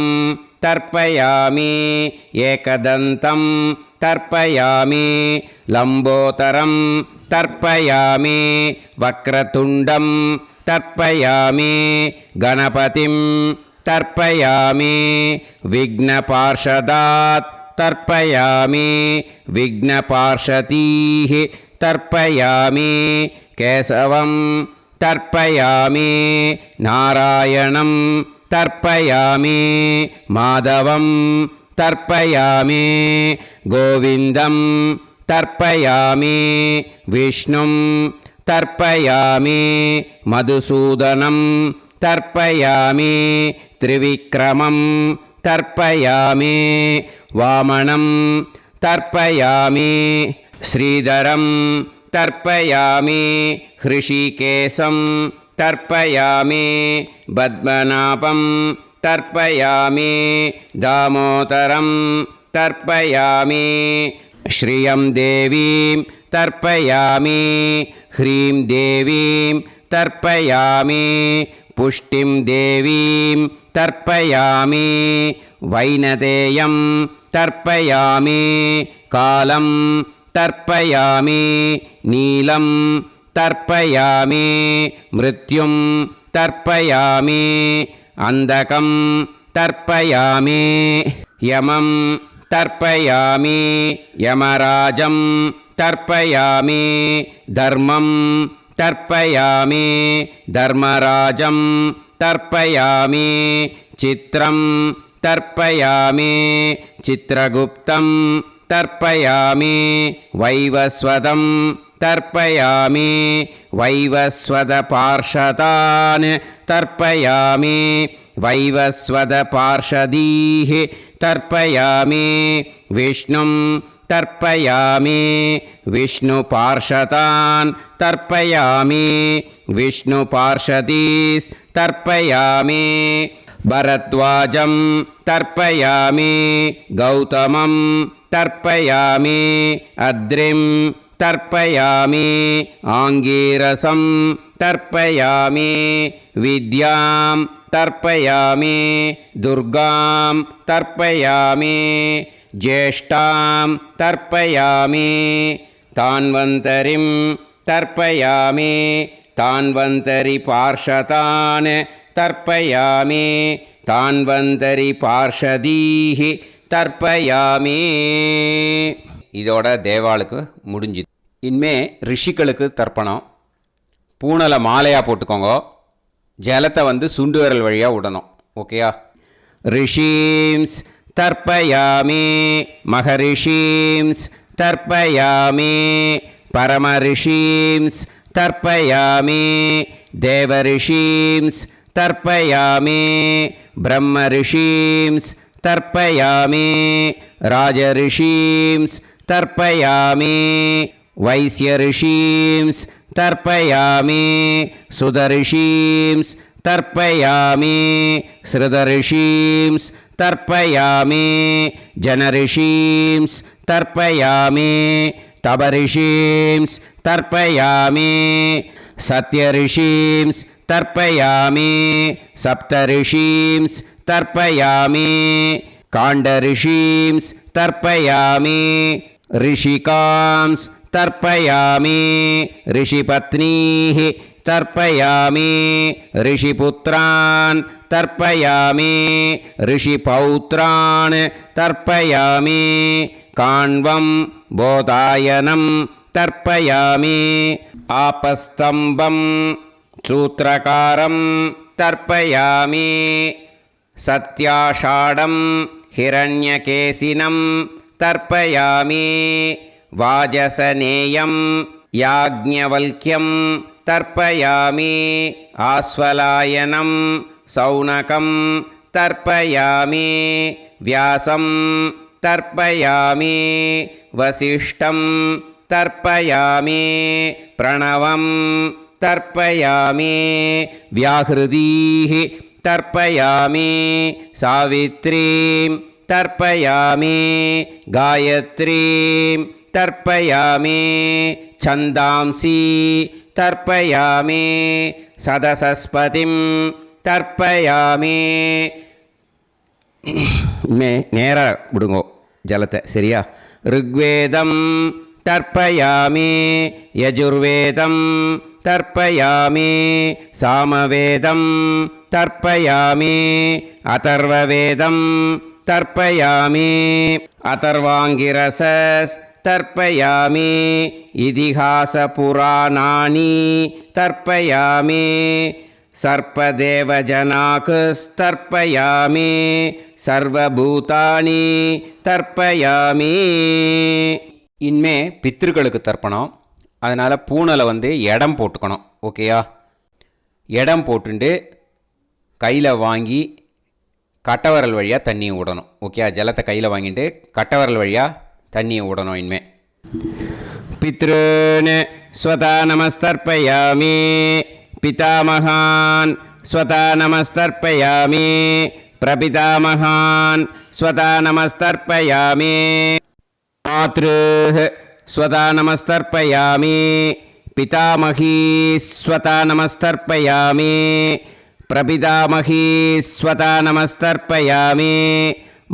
तर्पयामि एकदन्तं तर्पयामि लम्बोदरं तर्पयामि वक्रतुण्डं तर्पयामि गणपतिं तर्पयामि विघ्नपार्षदात् तर्पयामि विघ्नपार्षदीः तर्पयामि केशवं तर्पयामि नारायणं तर्पयामि माधवं तर्पयामि गोविन्दं तर्पयामि विष्णुं तर्पयामि मधुसूदनं तर्पयामि त्रिविक्रमं तर्पयामि वामनं तर्पयामि श्रीधरं तर्पयामि हृषिकेशं तर्पयामि पद्मनाभं तर्पयामि दामोदरं तर्पयामि श्रियं देवीं तर्पयामि ह्रीं देवीं तर्पयामि पुष्टिं देवीं तर्पयामि वैनतेयं तर्पयामि कालं तर्पयामि नीलं तर्पयामि मृत्युं तर्पयामि अन्धकं तर्पयामि यमं तर्पयामि यमराजं तर्पयामि धर्मं तर्पयामि धर्मराजं तर्पयामि चित्रं तर्पयामि चित्रगुप्तं तर्पयामि वैवस्वतं तर्पयामि वैवस्वतपार्षदान् तर्पयामि वैवस्वतपार्षदीः तर्पयामि विष्णुं तर्पयामि विष्णुपार्षदान् तर्पयामि विष्णुपार्षदीस् तर्पयामि भरद्वाजं तर्पयामि गौतमं तर्पयामि अद्रिं तर्पयामि आङ्गीरसं तर्पयामि विद्यां तर्पयामि दुर्गां तर्पयामि ज्येष्ठां तर्पयामि तान्वन्तरिं तर्पयामि तान्वन्तरिपार्षदान् तर्पयामि तान्वन्तरिपार्षदीः தர்ப்பயாமி. இதோட தேவாளுக்கு முடிஞ்சுது. இனிமே ரிஷிகளுக்கு தர்ப்பணம். பூனலை மாலையாக போட்டுக்கோங்க. ஜலத்தை சுண்டு விரல் வழியாக விடணும். ஓகேயா? ரிஷீம்ஸ் தர்ப்பயாமி மகரிஷீம்ஸ் தர்ப்பயாமி பரமரிஷீம்ஸ் தர்ப்பயாமி தேவரிஷீம்ஸ் தர்ப்பயாமி பிரம்மரிஷீம்ஸ் तर्पयामि राजऋषींस् तर्पयामि वैश्यऋषींस् तर्पयामि सुदऋषींस् तर्पयामि श्रुतऋषींस् तर्पयामि जनऋषींस् तर्पयामि तपऋषींस् तर्पयामि सत्यऋषींस् तर्पयामि सप्तऋषींस् तर्पयामि काण्डऋषींस् तर्पयामि ऋषिकांस् तर्पयामि ऋषिपत्नीः तर्पयामि ऋषिपुत्रान् तर्पयामि ऋषिपौत्रान् तर्पयामि काण्वं बोधायनं तर्पयामि आपस्तम्भं सूत्रकारं तर्पयामि सत्याषाढं हिरण्यकेशिनं तर्पयामि वाजसनेयं याज्ञवल्क्यं तर्पयामि आस्वलायनं सौनकं तर्पयामि व्यासं तर्पयामि वसिष्ठं तर्पयामि प्रणवं तर्पयामि व्याहृतीः तर्पयामि सावित्रीं तर्पयामि गायत्रीं तर्पयामि छन्दांसि तर्पयामि सदसस्पतिं तर्पयामि நேராக விடுங்கோ ஜலத்தை சரியா ऋग्वेदं तर्पयामि यजुर्वेदं तर्पयामि सामवेदं तर्पयामि अथर्ववेदं तर्पयामि अथर्वाङ्गिरसस् तर्पयामि इतिहासपुराणानि तर्पयामि सर्पदेवजनाकस्तर्पयामि सर्वभूतानि तर्पयामि இனிமே பித்திருக்களுக்கு தர்ப்பணம். அதனால் பூனலை இடம் போட்டுக்கணும். ஓகேயா? இடம் போட்டுண்டு கையில் வாங்கி கட்டவரல் வழியாக தண்ணியை விடணும். ஓகேயா? ஜலத்தை கையில் வாங்கிட்டு கட்டவரல் வழியாக தண்ணியை விடணும். இனிமே पितॄन् स्वता नमस्तर्पयामि पितामहान् स्वता नमस्तर्पयामि प्रपितामहान् स्वता नमस्तर्पयामि मातृः स्वता नमस्तर्पयामि पितामही स्वता नमस्तर्पयामि प्रपितामही स्वता नमस्तर्पयामि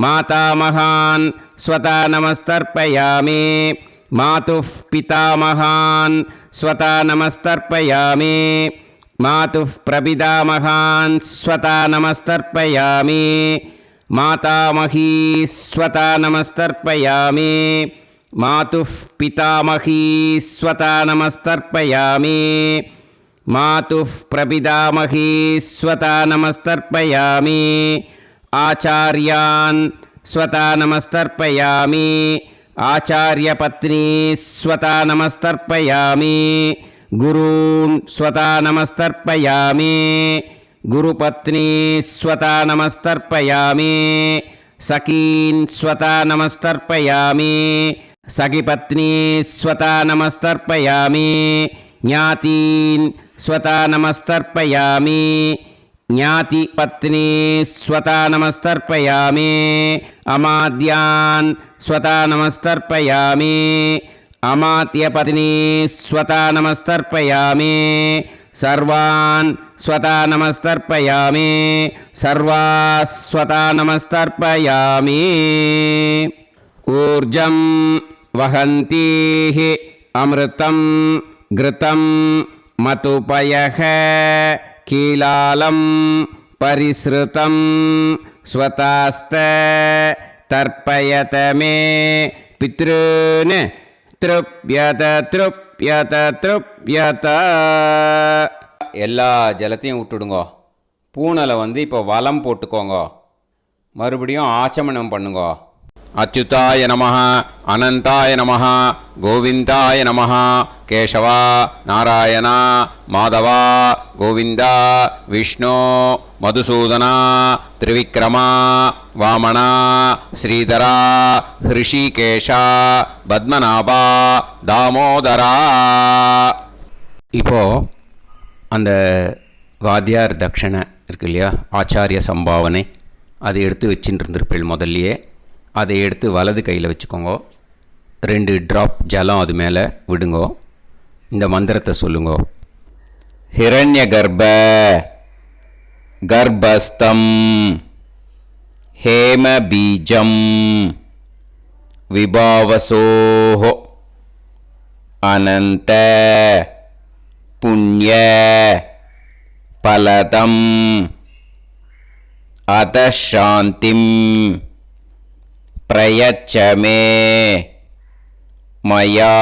मातामहान् स्वता नमस्तर्पयामि मातुः पितामहान् स्वता नमस्तर्पयामि मातुः प्रपितामहान् स्वता नमस्तर्पयामि मातामही स्वता नमस्तर्पयामि मातुः पितामही स्वता नमस्तर्पयामि मातुः प्रपितामही स्वता नमस्तर्पयामि आचार्यान् स्वता नमस्तर्पयामि आचार्यपत्नी स्वता नमस्तर्पयामि गुरून् स्वता नमस्तर्पयामि गुरुपत्नी स्वता नमस्तर्पयामि सखीन् स्वता नमस्तर्पयामि सखिपत्नी स्वता नमस्तर्पयामि ज्ञातीन् स्वता नमस्तर्पयामि ज्ञातिपत्नी स्वता नमस्तर्पयामि अमाद्यान् स्वता नमस्तर्पयामि अमात्यपत्नी स्वता नमस्तर्पयामि सर्वान् स्वता नमस्तर्पयामि सर्वास्वता नमस्तर्पयामि ऊर्जं वहन्तीः अमृतं घृतं मतुपयः कीलालं परिसृतं स्वतास्त तर्पयत मे पितॄन् तृप्यत तृप्यत तृप्यत எல்லா ஜலத்தையும் விட்டுடுங்கோ. பூனலை இப்போ வலம் போட்டுக்கோங்க. மறுபடியும் ஆச்சமனம் பண்ணுங்கோ. அச்சுதாய நமஹ, அனந்தாய நமஹ, கோவிந்தாய நமஹ, கேசவா, நாராயணா, மாதவா, கோவிந்தா, விஷ்ணு, மதுசூதனா, திரிவிக்ரமா, வாமனா, ஸ்ரீதரா, ஹிருஷிகேஷா, பத்மநாபா, தாமோதரா. இப்போது அந்த வாத்தியார் தட்சணை இருக்கு இல்லையா, ஆச்சாரிய சம்பாவனை, அதை எடுத்து வச்சுட்டு இருந்திருப்பேள் முதல்லையே. அதை எடுத்து வலது கையில் வச்சுக்கோங்க. 2 ட்ராப் ஜலம் அது மேலே விடுங்கோ. இந்த மந்திரத்தை சொல்லுங்கோ. हिरण्य गर्भ गर्भस्थं हेम बीजं विभावसोः अनंत புண்ணிய பலதம் அதசாந்திம் பிரயச்சமே மயா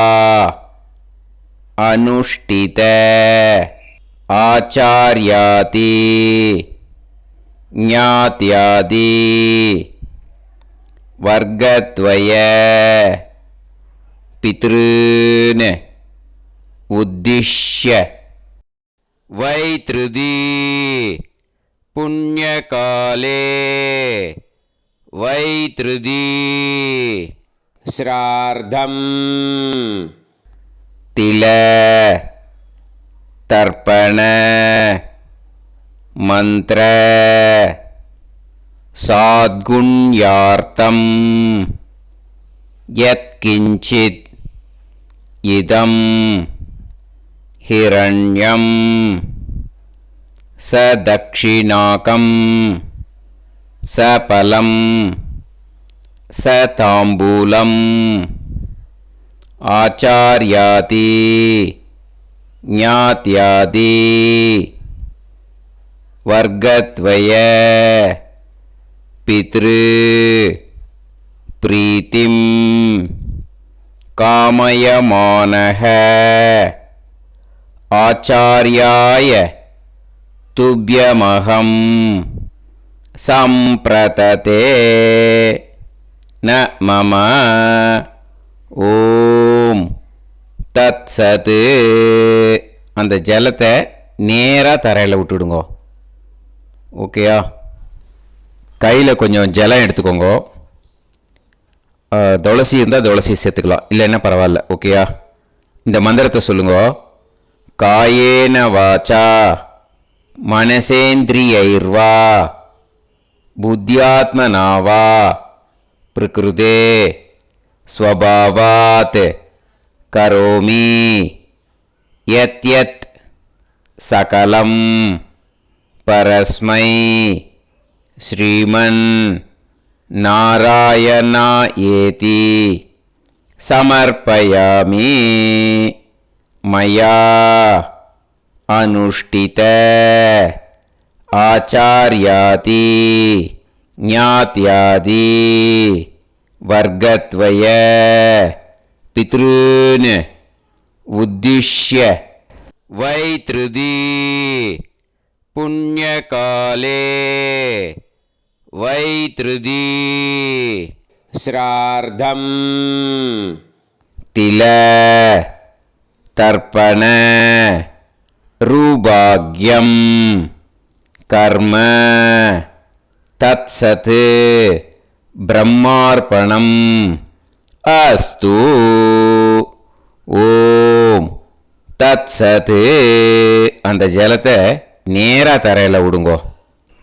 அனுஷ்டித ஆச்சார்யாதி ஞாத்யாதி வர்க்கத்வய பித்ருன் உத்திஷ்ய வைத்ருதி புண்ணியகாலே வைத்ருதி ஸ்ரார்த்தம் தில தர்ப்பண மந்திர சாத்குண்யார்த்தம் யத்கிஞ்சித் இதம் ஹிரண்யம் சதக்ஷிணாகம் சபலம் சதாம்பூலம் ஆச்சார்யாதி ஞாத்யாதி வர்க்கத்வய பித்ரு பிரீத்திம் காமயமானஹ ஆச்சார்யாய துப்யமஹம் சம்பிரததே ந மம ஓம் தத்சத். அந்த ஜலத்தை நேராக தரையில் விட்டுடுங்க. ஓகேயா? கையில் கொஞ்சம் ஜலம் எடுத்துக்கோங்க. துளசி இருந்தால் துளசி சேர்த்துக்கலாம், இல்லைன்னா பரவாயில்ல. ஓகேயா? இந்த மந்திரத்தை சொல்லுங்க. காயேன வாச்சா மனசேந்திரியைர்வா புத்தியாத்மனாவா பிரகிருதே ஸ்வபாவாத் கரோமி யத் யத் சகலம் பரஸ்மை ஸ்ரீமன் நாராயணா ஏதி சமர்ப்பயாமி மயா அனுஷ்டித ஆச்சார்யாதி ஞாத்யாதி வர்க்கத்வய பித்ருன் உத்திஷ்ய வைத்ருதி புண்ணியகாலே வைத்ருதி ஸ்ரார்த்தம் தில தர்ப்பண ரூபாக்யம் கர்ம தத்சத் பிரம்மார்ப்பணம் அஸ்து. ஓம் தத்சத். அந்த ஜலத்தை நேராக தரையில் விடுங்கோ.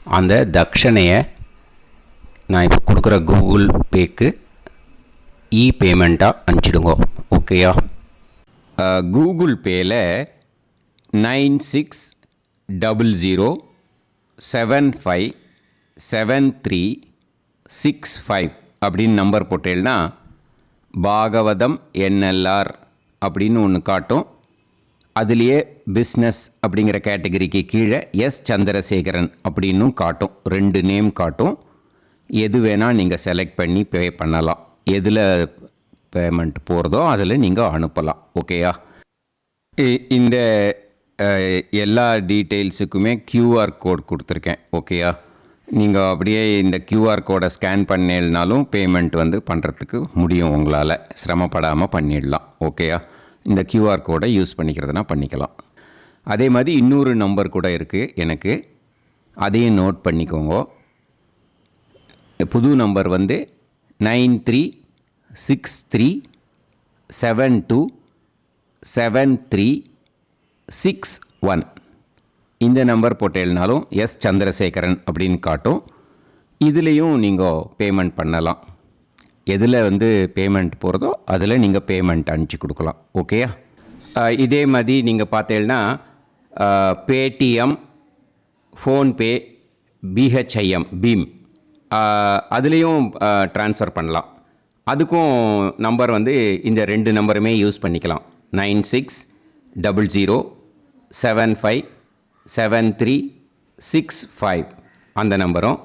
அந்த தட்சணையை நான் இப்போ கொடுக்குற கூகுள் பேக்கு பேமெண்ட்டாக அனுப்பிச்சிடுங்க. ஓகேயா? கூகுள் பேயில் 9600757365 அப்படின்னு நம்பர் போட்டேன்னா பாகவதம் என்எல்ஆர் அப்படின்னு ஒன்று காட்டும். அதுலேயே பிஸ்னஸ் அப்படிங்கிற கேட்டகரிக்கு கீழே எஸ் சந்திரசேகரன் அப்படின்னும் காட்டும். 2 நேம் காட்டும். எது வேணால் நீங்கள் செலக்ட் பண்ணி பே பண்ணலாம். எதில் பேமெண்ட் போகிறதோ அதில் நீங்கள் அனுப்பலாம். ஓகேயா? இந்த எல்லா டீட்டெயில்ஸுக்குமே QR கோட் கொடுத்துருக்கேன். ஓகேயா? நீங்கள் அப்படியே இந்த QR கோடை ஸ்கேன் பண்ணேனாலும் பேமெண்ட் பண்ணுறதுக்கு முடியும். உங்களால் சிரமப்படாமல் பண்ணிடலாம். ஓகேயா? இந்த QR கோடை யூஸ் பண்ணிக்கிறதுனா பண்ணிக்கலாம். அதே மாதிரி இன்னொரு நம்பர் கூட இருக்குது எனக்கு, அதையும் நோட் பண்ணிக்கோங்க. புது நம்பர் 9363727361. இந்த நம்பர் போட்டேனாலும் எஸ் சந்திரசேகரன் அப்படின்னு காட்டும். இதுலேயும் நீங்கள் பேமெண்ட் பண்ணலாம். எதில் பேமெண்ட் போகிறதோ அதில் நீங்கள் பேமெண்ட் அனுப்பிச்சி கொடுக்கலாம். ஓகேயா? இதே மாதிரி நீங்கள் பார்த்தேன்னா பேடிஎம், ஃபோன்பே, பிஹெச்ஐஎம், பீம் அதுலேயும் ட்ரான்ஸ்ஃபர் பண்ணலாம். அதுக்கும் நம்பர் இந்த 2 நம்பருமே யூஸ் பண்ணிக்கலாம். 9600 9365 அந்த நம்பரும்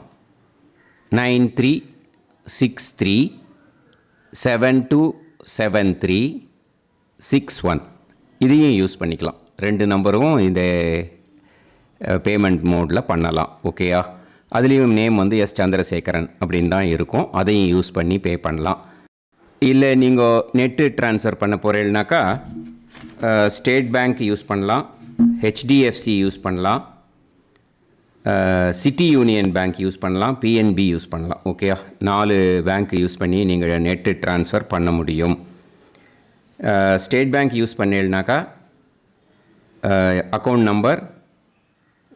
9363727361 இதையும் யூஸ் பண்ணிக்கலாம். 2 நம்பரும் இந்த பேமெண்ட் மோடில் பண்ணலாம். ஓகேயா? அதுலேயும் நேம் வந்து எஸ் சந்திரசேகரன் அப்படின்னு தான் இருக்கும். அதையும் யூஸ் பண்ணி பே பண்ணலாம். இல்லை நீங்கள் நெட்டு ட்ரான்ஸ்ஃபர் பண்ண போகிறீங்கனாக்கா ஸ்டேட் பேங்க் யூஸ் பண்ணலாம், ஹெச்டிஎஃப்சி யூஸ் பண்ணலாம், சிட்டி யூனியன் பேங்க் யூஸ் பண்ணலாம், பிஎன்பி யூஸ் பண்ணலாம். ஓகேயா? 4 பேங்க் யூஸ் பண்ணி நீங்கள் நெட்டு ட்ரான்ஸ்ஃபர் பண்ண முடியும். ஸ்டேட் பேங்க் யூஸ் பண்ணீங்கனாக்கா account number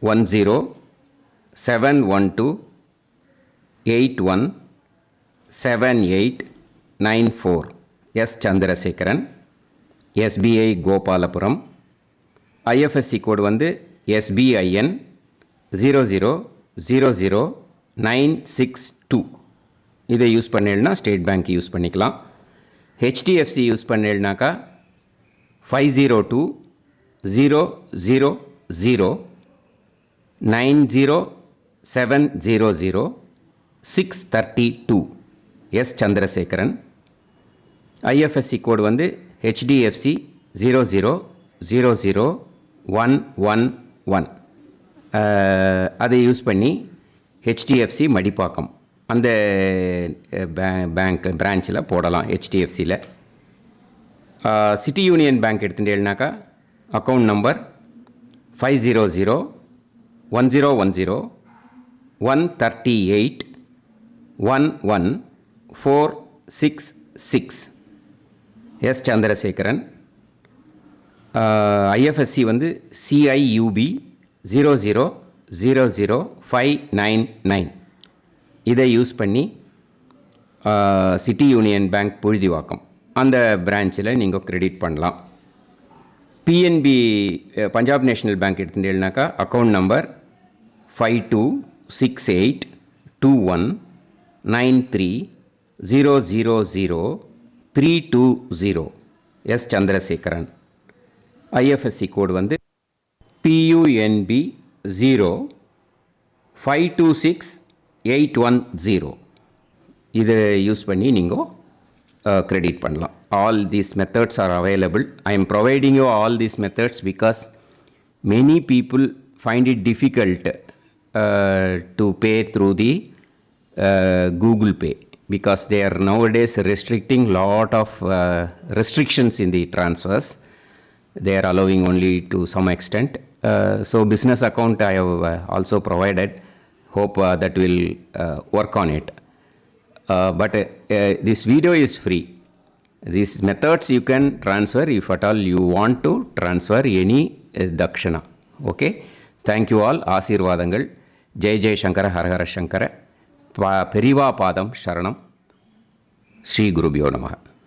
1071281789 S Chandrasekaran, SBI Gopalapuram. IFSC code வந்து SBIN 0000962. இதை யூஸ் பண்ணீங்கன்னா ஸ்டேட் பேங்க் யூஸ் பண்ணிக்கலாம். ஹெச்டிஎஃப்சி யூஸ் பண்ணீங்கனாக்கா 5020090700 எஸ் சந்திரசேகரன். ஐஎஃப்எஸ்சி கோடு வந்து HDFC 0000111. அதை யூஸ் பண்ணி HDFC மடிப்பாக்கம் அந்த பேங்க் பிரான்ச்சில் போடலாம். HDFCயில் சிட்டி யூனியன் பேங்க் எடுத்துட்டேன்னாக்கா account number 5001001381146 S Chandrasekaran. IFSC வந்து CIUB 0000599. இதை யூஸ் பண்ணி சிட்டி யூனியன் பேங்க் புழுதிவாக்கம் அந்த பிரான்ச்சில் நீங்கள் கிரெடிட் பண்ணலாம். பிஎன்பி பஞ்சாப் நேஷ்னல் பேங்க் எடுத்துட்டேன்னாக்கா account number 52682193000320 S Chandrasekaran. IFSC code வந்து PUNB 0526810. இதை யூஸ் பண்ணி நீங்கள் கிரெடிட் பண்ணலாம். All these methods are available. I am providing you all these methods because many people find it difficult to pay through the Google Pay because they are nowadays restricting lot of restrictions in the transfers. They are allowing only to some extent. So business account I have also provided. Hope that will work on it. But this video is free. These methods you can transfer if at all you want to transfer any dakshana. Okay. Thank you all. ஆசீர்வாதங்கள். ஜெய் ஜெய் சங்கர ஹரஹர சங்கர. பெரிவா பாதம் சரணம். ஸ்ரீ குருபியோ நமः.